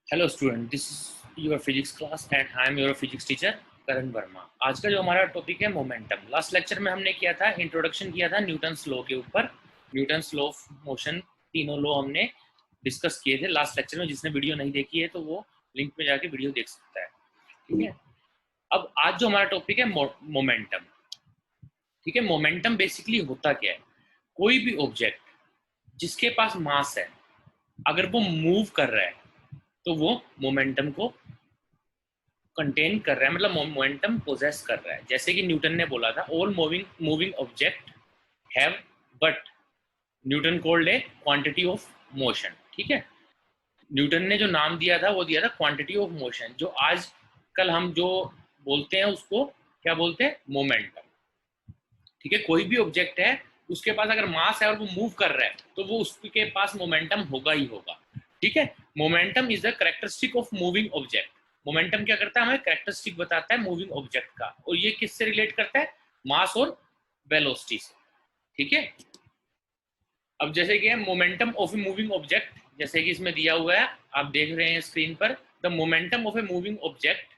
Hello student, this is your physics class and I am your physics teacher Karan Verma. आज का जो हमारा topic है मोमेंटम। लास्ट लेक्चर में हमने किया था, इंट्रोडक्शन किया था न्यूटन्स लॉ के ऊपर। न्यूटन्स लॉ ऑफ मोशन, तीनों लॉ हमने डिस्कस किए थे लास्ट लेक्चर में। जिसने वीडियो नहीं देखी है तो वो लिंक में जाके वीडियो देख सकता है। ठीक है, अब आज जो हमारा टॉपिक है मोमेंटम। ठीक है, मोमेंटम बेसिकली होता क्या है? कोई भी ऑब्जेक्ट जिसके पास मास है, अगर वो मूव कर रहा है तो वो मोमेंटम को कंटेन कर रहा है, मतलब मोमेंटम पोजेस कर रहा है। जैसे कि न्यूटन ने बोला था, all moving moving object have but Newton called a quantity of motion. ठीक है, न्यूटन ने जो नाम दिया था वो दिया था क्वांटिटी ऑफ मोशन। जो आज कल हम जो बोलते हैं उसको क्या बोलते हैं? मोमेंटम। ठीक है, कोई भी ऑब्जेक्ट है, उसके पास अगर मास है और वो मूव कर रहा है तो वो उसके पास मोमेंटम होगा ही होगा। ठीक है, momentum is the characteristic of moving object. Momentum क्या करता है? हमें कैरेक्टरिस्टिक बताता है मूविंग ऑब्जेक्ट का। और ये किससे रिलेट करता है? मास और वेलोसिटी से। ठीक है, अब जैसे कि momentum of A moving object, जैसे कि इसमें दिया हुआ है, आप देख रहे हैं स्क्रीन पर। The momentum of A moving object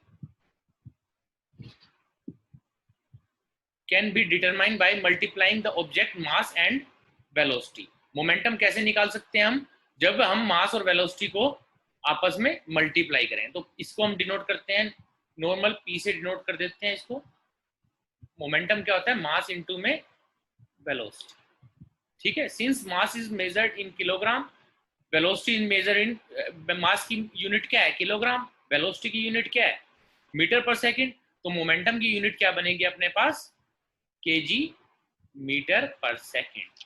can be determined by multiplying the object mass and velocity. Momentum कैसे निकाल सकते हैं हम? जब हम मास और वेलोसिटी को आपस में मल्टीप्लाई करें। तो इसको हम डिनोट करते हैं, नॉर्मल पी से डिनोट कर देते हैं इसको। मोमेंटम क्या होता है? मास इनटू में वेलोसिटी। ठीक है, since mass is measured in kilogram, velocity is measure in, mass की यूनिट क्या है? किलोग्राम। वेलोसिटी की यूनिट क्या है? Metre per second. तो मोमेंटम की यूनिट क्या बनेगी अपने पास? KG metre per second.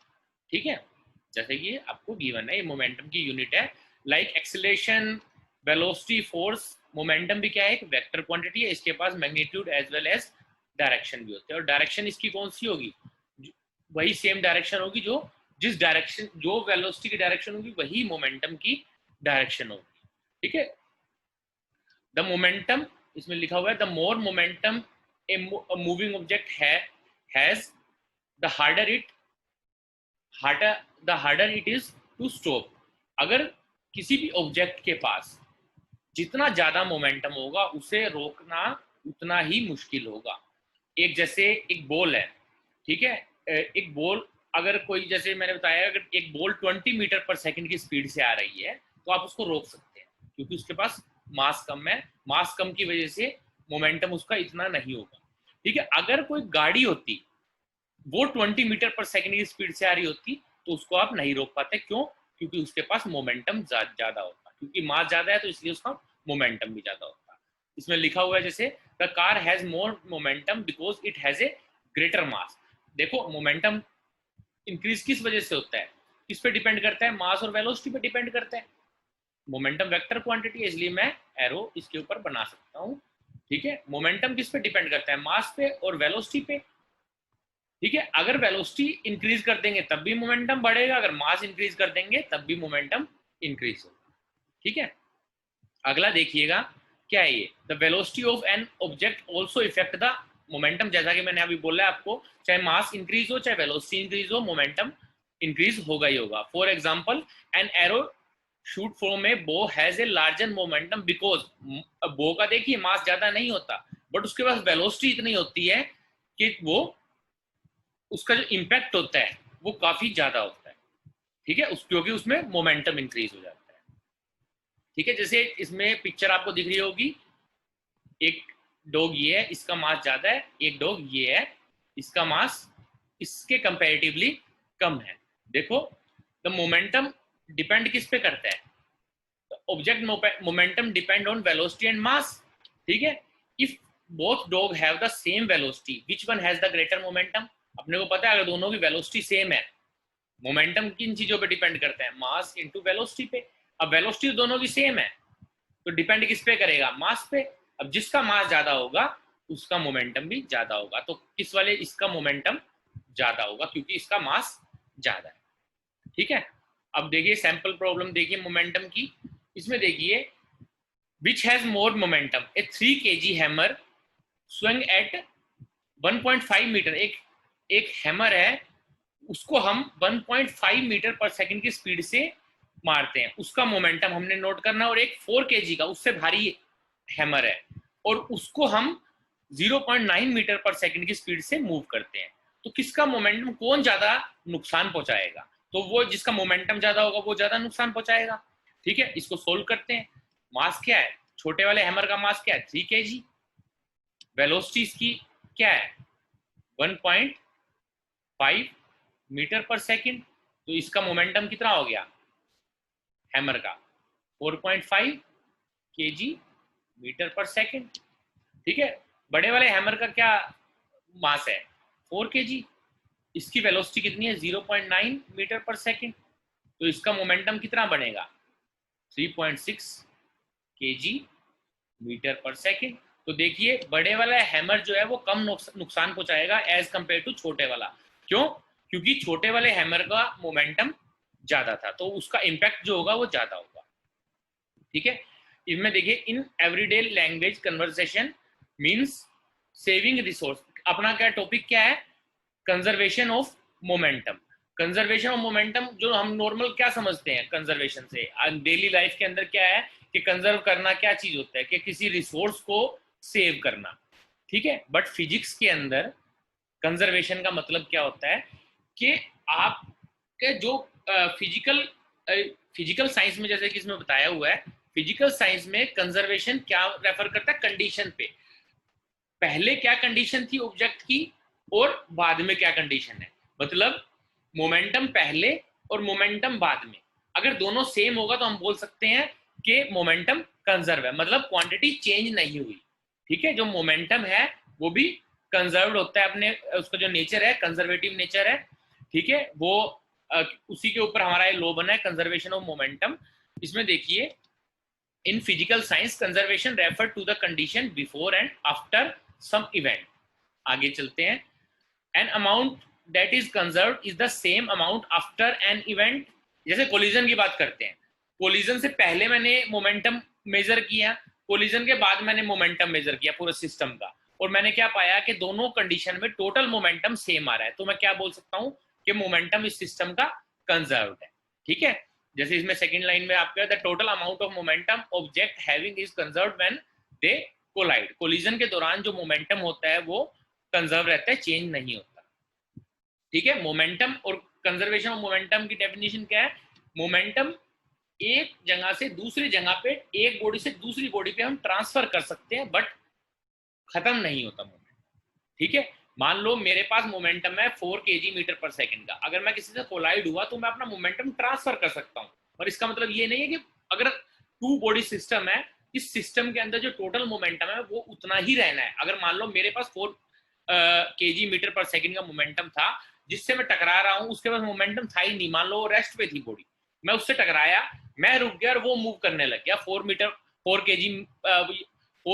ठीक है, जैसे कि आपको गिवन है, ये मोमेंटम की यूनिट है। Like acceleration, velocity, force, momentum भी क्या है? एक वेक्टर क्वांटिटी है। इसके पास magnitude as well as direction भी होते हैं। और डायरेक्शन इसकी कौन सी होगी? वही सेम डायरेक्शन होगी जो, जिस डायरेक्शन, जो वेलोसिटी की डायरेक्शन होगी वही मोमेंटम की डायरेक्शन होगी। ठीक है, द मोमेंटम, इसमें लिखा हुआ है the more momentum a moving object has, the harder it harder it is to stop. अगर किसी भी ऑब्जेक्ट के पास जितना ज्यादा मोमेंटम होगा, उसे रोकना उतना ही मुश्किल होगा। एक जैसे एक बॉल है, ठीक है, एक बॉल, अगर कोई, जैसे मैंने बताया, अगर एक बॉल 20 मीटर पर सेकंड की स्पीड से आ रही है तो आप उसको रोक सकते हैं, क्योंकि उसके पास मास कम है। मास कम की वजह से मोमेंटम उसका इतना नहीं होगा। ठीक है, अगर कोई गाड़ी होती, वो 20 मीटर पर सेकंड की स्पीड से आ रही होती, तो उसको आप नहीं रोक पाते। क्यों? क्योंकि उसके पास मोमेंटम ज्यादा होता, क्योंकि मास ज्यादा है तो इसलिए उसका मोमेंटम भी ज्यादा होता। इसमें लिखा हुआ है जैसे, the car has more momentum because it has a greater mass. देखो, मोमेंटम इंक्रीज किस वजह से होता है? किस पे डिपेंड करता है? मास और वेलोसिटी पे डिपेंड करता है। मोमेंटम वेक्टर क्वांटिटी है, इसलिए मैं एरो इसके ऊपर बना सकता हूँ। ठीक है, मोमेंटम किस पे डिपेंड करता है? मास पे और वेलोसिटी पे। ठीक है, अगर वेलोसिटी इंक्रीज कर देंगे तब भी मोमेंटम बढ़ेगा, अगर मास इंक्रीज कर देंगे तब भी मोमेंटम इंक्रीज होगा। ठीक है, अगला देखिएगा, क्या है ये? The velocity of an object also effect the momentum. जैसा कि मैंने अभी बोला है आपको, चाहे मास इंक्रीज हो चाहे वेलोसिटी इंक्रीज हो, मोमेंटम इंक्रीज होगा ही होगा। For example, an arrow shoot from a bow has a larger momentum because, bow का देखिए मास ज्यादा नहीं होता, बट उसके पास वेलोसिटी इतनी होती है कि वो, उसका जो इम्पैक्ट होता है वो काफी ज्यादा होता है। ठीक है, क्योंकि उसमें मोमेंटम इंक्रीज हो जाता है। ठीक है, जैसे इसमें पिक्चर आपको दिख रही होगी, एक डॉग ये है, इसका मास ज्यादा है, एक डॉग ये है, इसका मास इसके कंपैरेटिवली कम है। देखो, द मोमेंटम डिपेंड किस पे करता है? Object momentum depend on velocity and mass. ठीक है, if both dog have the same velocity, which one has the greater momentum? अपने को पता है, अगर दोनों की वेलोसिटी सेम है, मोमेंटम किन चीजों पे डिपेंड करता है? मास इनटू वेलोसिटी पे। अब वेलोसिटी दोनों की सेम है तो डिपेंड किस पे करेगा? मास पे। अब जिसका मास ज्यादा होगा उसका मोमेंटम भी ज्यादा होगा। तो किस वाले? इसका मोमेंटम ज्यादा होगा क्योंकि इसका मास ज्यादा है। ठीक है, अब देखिए सैंपल प्रॉब्लम देखिए मोमेंटम की। इसमें देखिए, which has more momentum, a 3 kg hammer swing at 1.5 metre. एक एक हैमर है, उसको हम 1.5 मीटर पर सेकंड की स्पीड से मारते हैं उसका मोमेंटम हमने नोट करना, और एक 4 kg का उससे भारी हैमर है और उसको हम 0.9 मीटर पर सेकंड की स्पीड से मूव करते हैं, तो किसका मोमेंटम, कौन ज्यादा नुकसान पहुंचाएगा? तो वो जिसका मोमेंटम ज्यादा होगा वो ज्यादा नुकसान पहुंचाएगा। ठीक है, इसको सोल्व करते हैं। मास क्या है, छोटे वाले हैमर का मास क्या है 3 kg, वेलोसिटी इसकी क्या है 1.5 मीटर पर सेकंड, तो इसका मोमेंटम कितना हो गया हैमर का 4.5 kg मीटर पर सेकंड। ठीक है, बड़े वाले हैमर का क्या मास है 4 kg, इसकी वेलोसिटी कितनी है 0.9 मीटर पर सेकंड, तो इसका मोमेंटम कितना बनेगा 3.6 kg मीटर पर सेकंड। तो देखिए बड़े वाला हैमर जो है वो कम नुकसान पहुंचाएगा एज कंपेयर टू छोटे वाला। क्यों? क्योंकि छोटे वाले हैमर का मोमेंटम ज्यादा था, तो उसका इम्पैक्ट जो होगा वो ज्यादा होगा। ठीक है, इसमें देखिए in everyday language conversation means saving resource. अपना क्या टॉपिक क्या है, conservation of momentum. Conservation of momentum जो हम नॉर्मल क्या समझते हैं कंजर्वेशन से डेली लाइफ के अंदर क्या है कि कंजर्व करना क्या चीज होता है कि किसी रिसोर्स को सेव करना। ठीक है, बट फिजिक्स के अंदर कंजर्वेशन का मतलब क्या होता है कि आपके जो फिजिकल साइंस में, जैसे कि इसमें बताया हुआ है, फिजिकल साइंस में कंजर्वेशन क्या रेफर करता है कंडीशन पे, पहले क्या कंडीशन थी ऑब्जेक्ट की और बाद में क्या कंडीशन है। मतलब मोमेंटम पहले और मोमेंटम बाद में, अगर दोनों सेम होगा तो हम बोल सकते हैं कि मोमेंटम कंजर्व है, मतलब क्वांटिटी चेंज नहीं हुई। ठीक है, जो मोमेंटम है वो भी कंजर्व्ड होता है, अपने उसका जो नेचर है कंजर्वेटिव नेचर है। ठीक है, वो उसी के ऊपर हमारा ये लॉ बना है कंजर्वेशन ऑफ मोमेंटम। इसमें देखिए in physical science conservation refer to the condition before and after some event. आगे चलते हैं, an amount that is conserve is the same amount after an event. जैसे कोलिजन की बात करते हैं, कोलिजन से पहले मैंने मोमेंटम मेजर किया, कोलिजन के बाद मैंने मोमेंटम मेजर किया पूरे सिस्टम का, और मैंने क्या पाया कि दोनों कंडीशन में टोटल मोमेंटम सेम आ रहा है, तो मैं क्या बोल सकता हूं कि मोमेंटम इस सिस्टम का कंजर्व है। ठीक है, जैसे इसमें सेकंड लाइन में आपका the total amount of momentum object having is conserve when they collide. Collision के दौरान जो मोमेंटम होता है वो कंजर्व रहता है, चेंज नहीं होता। ठीक है, मोमेंटम और कंजर्वेशन ऑफ मोमेंटम की डेफिनेशन क्या है, मोमेंटम एक जगह से दूसरी जगह पे, एक बॉडी से दूसरी बॉडी पे हम ट्रांसफर कर सकते हैं बट खत्म नहीं होता मोमेंट। ठीक है, मान लो मेरे पास मोमेंटम है 4 kg मीटर पर सेकंड का, अगर मैं किसी से कोलाइड हुआ तो मैं अपना मोमेंटम ट्रांसफर कर सकता हूं, और इसका मतलब ये नहीं है कि अगर 2 बॉडी सिस्टम है, इस सिस्टम के अंदर जो टोटल मोमेंटम है वो उतना ही रहना है। अगर मान लो मेरे पास 4 kg मीटर पर सेकंड का मोमेंटम था, जिससे मैं टकरा रहा हूं उसके पास मोमेंटम था ही नहीं, मान लो रेस्ट पे थी बॉडी, मैं उससे टकराया, मैं रुक गया और वो मूव करने लग गया, 4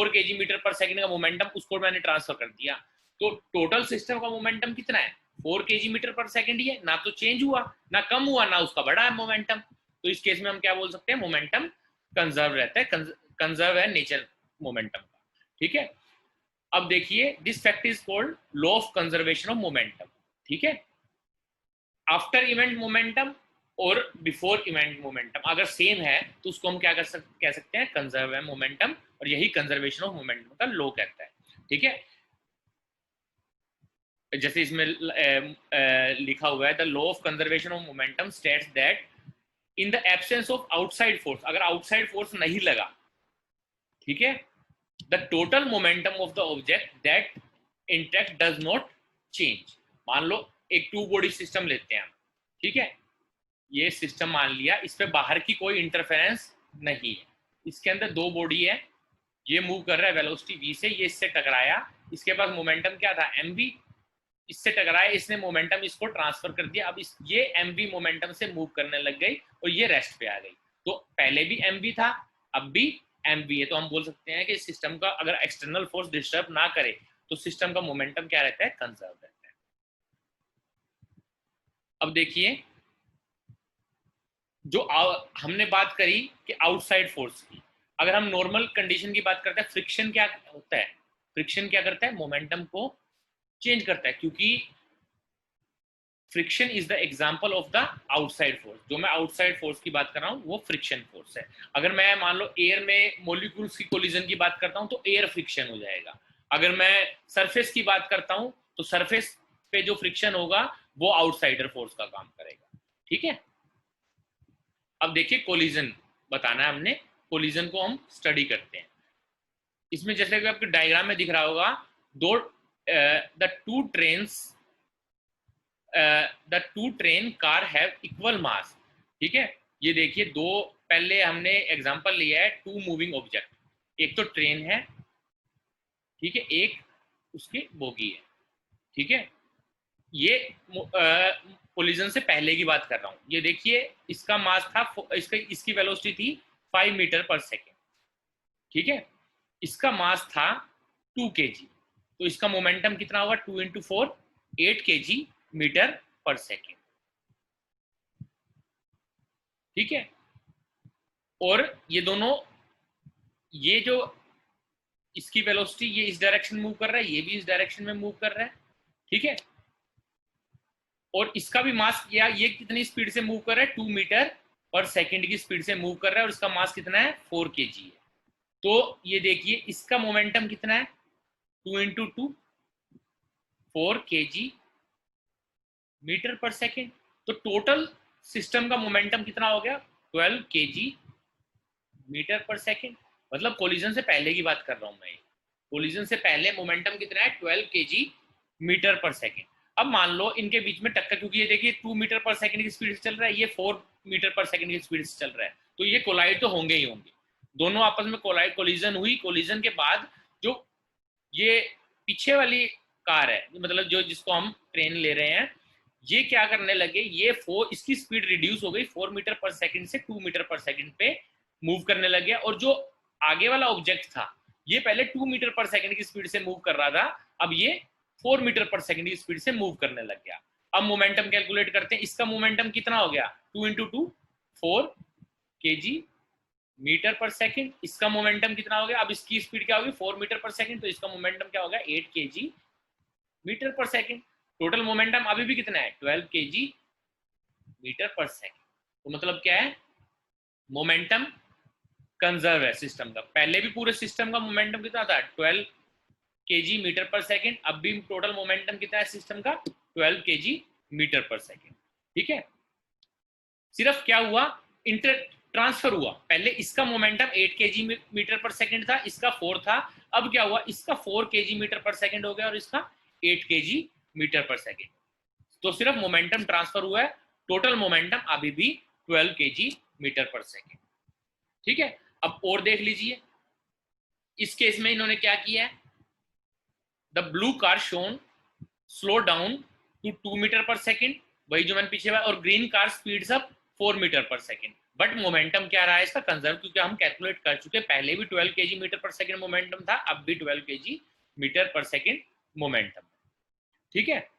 kg मीटर पर सेकंड का मोमेंटम उसको मैंने ट्रांसफर कर दिया, तो टोटल सिस्टम का मोमेंटम कितना है 4 kg मीटर पर सेकंड ही है, ना तो चेंज हुआ ना कम हुआ ना उसका बढ़ा है मोमेंटम। तो इस केस में हम क्या बोल सकते हैं, मोमेंटम कंजर्व रहता है, कंजर्व है नेचर मोमेंटम का। ठीक है, अब देखिए this fact is called law of conservation of momentum. ठीक है, आफ्टर इवेंट मोमेंटम और बिफोर इवेंट मोमेंटम अगर सेम है तो उसको हम क्या कह सकते हैं, कंजर्व है मोमेंटम, और यही कंजर्वेशन ऑफ मोमेंटम का लॉ कहता है। ठीक है, जैसे इसमें लिखा हुआ है the law of conservation of momentum states that in the absence of outside force, अगर आउटसाइड फोर्स नहीं लगा, ठीक है, the total momentum of the object that interact does not change. मान लो एक 2 बॉडी सिस्टम लेते हैं हम, ठीक है, ये सिस्टम मान लिया, इस पे बाहर की कोई इंटरफेरेंस नहीं है, इसके अंदर 2 बॉडी है, ये मूव कर रहा है वेलोसिटी v से, ये इससे टकराया, इसके पास मोमेंटम क्या था mv, इससे टकराया, इसने मोमेंटम इसको ट्रांसफर कर दिया, अब इस ये mv मोमेंटम से मूव करने लग गई और ये रेस्ट पे आ गई, तो पहले भी mv था अब भी mv है, तो हम बोल सकते हैं कि सिस्टम का अगर एक्सटर्नल फोर्स डिस्टर्ब ना करे तो सिस्टम का मोमेंटम क्या रहता है, कंजर्व रहता है। अब देखिए जो हमने बात करी कि आउटसाइड फोर्स की, अगर हम नॉर्मल कंडीशन की बात करते हैं, फ्रिक्शन क्या होता है, फ्रिक्शन क्या करता है, मोमेंटम को चेंज करता है, क्योंकि friction is the example of the outside force. जो मैं आउटसाइड फोर्स की बात कर रहा हूँ वो फ्रिक्शन फोर्स है। अगर मैं मान लो एयर में मोलिक्यूल्स की कोलिजन की बात करता हूँ तो एयर फ्रिक्शन हो जाएगा। अगर मैं सरफेस की बात करता हूँ तो सरफेस पे जो फ्रिक्शन होगा वो आउटसाइडर फोर्स का काम करेगा। ठीक है, अब देखिए कोलिजन बताना है हमने, कोलिजन को हम स्टडी करते हैं। इसमें जैसे कि आपके डायग्राम में दिख रहा होगा, दो the two train car have equal मास। ठीक है, ये देखिए दो, पहले हमने एग्जांपल लिया है टू मूविंग ऑब्जेक्ट, एक तो ट्रेन है, ठीक है, एक उसकी बोगी है। ठीक है, ये कोलिजन से पहले की बात कर रहा हूँ। ये देखिए इसका मास था, इसकी वेलोसिटी थी 5 मीटर पर सेकेंड। ठीक है, इसका मास था 2 kg, तो इसका मोमेंटम कितना होगा, 2 × 4 8 kg मीटर पर सेकेंड। ठीक है, और ये दोनों, ये जो इसकी वेलोसिटी ये इस डायरेक्शन मूव कर रहा है, ये भी इस डायरेक्शन में मूव कर रहा है। ठीक है, और इसका भी मास, या ये कितनी स्पीड से मूव कर रहा है, 2 मीटर पर सेकेंड की स्पीड से मूव कर रहा है, और इसका मास कितना है, 4 kg है। तो ये देखिए इसका मोमेंटम कितना है, 2 × 2 4 kg मीटर पर सेकेंड। तो टोटल सिस्टम का मोमेंटम कितना हो गया, 12 kg मीटर पर सेकेंड। मतलब कोलिजन से पहले की बात कर रहा हूं मैं, कोलिजन से पहले मोमेंटम कितना है, 12 kg मीटर पर सेकेंड। अब मान लो इनके बीच में टक्कर, क्योंकि ये देखिए 2 मीटर पर सेकेंड की स्पीड से चल रहा है, ये 4 मीटर पर सेकेंड की स्पीड से चल रहा है, तो ये कोलाइड तो होंगे ही होंगे। दोनों आपस में कोलिजन हुई, कोलिजन के बाद जो ये पीछे वाली कार है, मतलब जो जिसको हम ट्रेन ले रहे हैं, ये क्या करने लगे, ये इसकी स्पीड रिड्यूस हो गई 4 मीटर पर सेकंड से 2 मीटर पर सेकंड पे मूव करने लग गया। और जो आगे वाला ऑब्जेक्ट था, ये पहले 2 मीटर पर सेकंड की स्पीड से मूव कर रहा था, अब ये 4 मीटर पर सेकंड की स्पीड से मूव करने लग गया। अब मोमेंटम कैलकुलेट करते हैं, इसका मोमेंटम कितना हो गया, 2 × 2 4 kg मीटर पर सेकंड। इसका मोमेंटम कितना हो गया, अब इसकी स्पीड क्या होगी, 4 मीटर पर सेकंड, तो इसका मोमेंटम क्या होगा, 8 kg metre per second. Total momentum अभी भी कितना है, 12 kg मीटर पर सेकंड। तो मतलब क्या है, मोमेंटम कंजर्व है सिस्टम का। पहले भी पूरे सिस्टम का मोमेंटम कितना था, 12 kg मीटर पर सेकंड। अब भी टोटल मोमेंटम कितना है सिस्टम का, 12 kg मीटर पर सेकंड। ठीक है, सिर्फ क्या हुआ, इंटर ट्रांसफर हुआ। पहले इसका momentum 8 kg metre per second था, इसका 4 था। अब क्या हुआ, इसका 4 kg मीटर पर सेकंड हो गया और इसका 8 kg मीटर पर सेकंड। तो सिर्फ मोमेंटम ट्रांसफर हुआ है, टोटल मोमेंटम अभी भी 12 kg मीटर पर सेकंड। ठीक है, अब और देख लीजिए, इस केस में इन्होंने क्या किया है, the blue car shown slow down to 2 metre per second, वही जो मैंने पीछे, और green car speeds up 4 metre per second. But momentum क्या रहा है इसका, कंजर्व, क्योंकि हम कैलकुलेट कर चुके, पहले भी 12 kg metre per second momentum था, अब भी 12 kg metre per second momentum. ठीक है,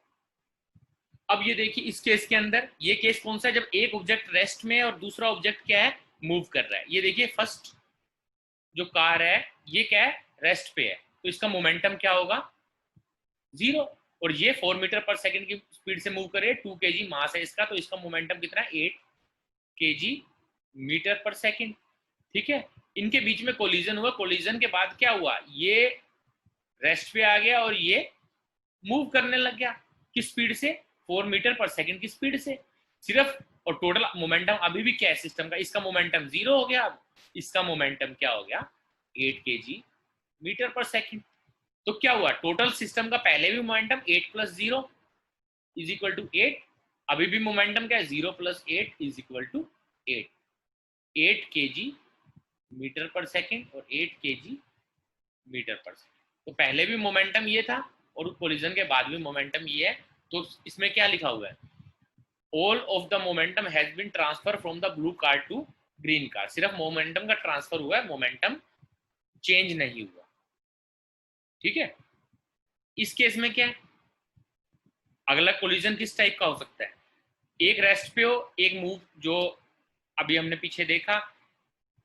अब ये देखिए इस केस के अंदर, ये केस कौन सा है, जब एक ऑब्जेक्ट रेस्ट में और दूसरा ऑब्जेक्ट क्या है, मूव कर रहा है। ये देखिए फर्स्ट जो कार है ये क्या है, रेस्ट पे है, तो इसका मोमेंटम क्या होगा, 0। और ये 4 मीटर पर सेकंड की स्पीड से मूव करे, 2 kg मास है इसका, तो इसका मोमेंटम कितना है, 8 kg मीटर पर सेकंड। ठीक है, इनके बीच में कोलिजन हुआ, कोलिजन के बाद क्या हुआ, ये रेस्ट पे आ गया और ये मूव करने लग गया, किस स्पीड से, 4 मीटर पर सेकंड की स्पीड से सिर्फ। और टोटल मोमेंटम अभी भी क्या है सिस्टम का, इसका मोमेंटम 0 हो गया, अब इसका मोमेंटम क्या हो गया, 8 kg मीटर पर सेकंड। तो क्या हुआ, टोटल सिस्टम का पहले भी मोमेंटम 8 + 0 = 8, अभी भी मोमेंटम क्या है, 0 + 8 = 8, 8 kg मीटर पर सेकंड और 8 kg मीटर पर सेकंड। तो पहले भी मोमेंटम ये था और कोलिजन के बाद भी मोमेंटम ये है। तो इसमें क्या लिखा हुआ है, all of the momentum has been transfer from the blue car to green car. सिर्फ मोमेंटम का ट्रांसफर हुआ है, मोमेंटम चेंज नहीं हुआ। ठीक है, इस केस में क्या है, अगला कोलिजन किस टाइप का हो सकता है, एक रेस्ट पे हो, एक मूव, जो अभी हमने पीछे देखा।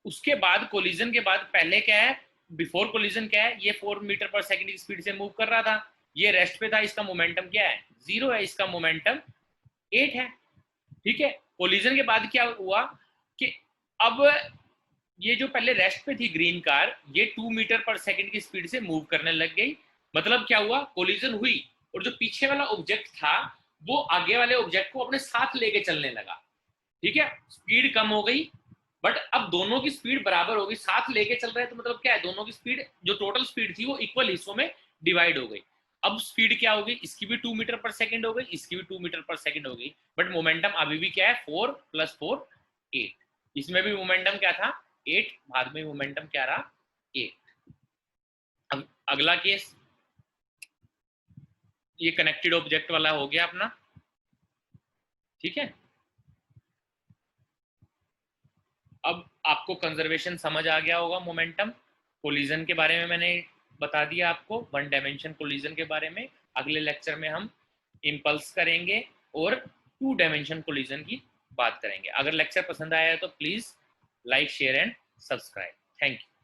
उसके बाद कोलिजन के बाद पहले क्या है, बिफोर कोलिजन क्या है, ये 4 मीटर पर सेकंड की स्पीड से मूव कर रहा था, ये रेस्ट पे था, इसका मोमेंटम क्या है, 0 है, इसका मोमेंटम 8 है, ठीक है। कोलिजन के बाद क्या हुआ कि अब ये जो पहले रेस्ट पे थी ग्रीन कार, ये 2 मीटर पर सेकंड की स्पीड से मूव करने लग गई। मतलब क्या हुआ, कोलिजन हुई और जो पीछे वाला ऑब्जेक्ट था वो आगे वाले ऑब्जेक्ट को अपने साथ लेके चलने लगा, ठीक है। स्पीड कम हो गई, बट अब दोनों की स्पीड बराबर हो गई, साथ लेके चल रहे हैं, तो मतलब क्या है, दोनों की स्पीड, जो टोटल स्पीड थी वो इक्वल हिस्सों में डिवाइड हो गई। अब स्पीड क्या हो गई, इसकी भी 2 मीटर पर सेकंड हो गई, इसकी भी 2 मीटर पर सेकंड हो गई, बट मोमेंटम अभी भी क्या है, 4 + 4 8। इसमें भी मोमेंटम क्या था, 8, बाद में मोमेंटम क्या रहा, 8। अब अगला केस, ये कनेक्टेड ऑब्जेक्ट वाला हो गया अपना, ठीक है। अब आपको कंजर्वेशन समझ आ गया होगा मोमेंटम। कोलिजन के बारे में मैंने बता दिया आपको, 1 डायमेंशन कोलिजन के बारे में। अगले लेक्चर में हम इम्पल्स करेंगे और 2 डायमेंशन कोलिजन की बात करेंगे। अगर लेक्चर पसंद आया है तो please like, share and subscribe. Thank you.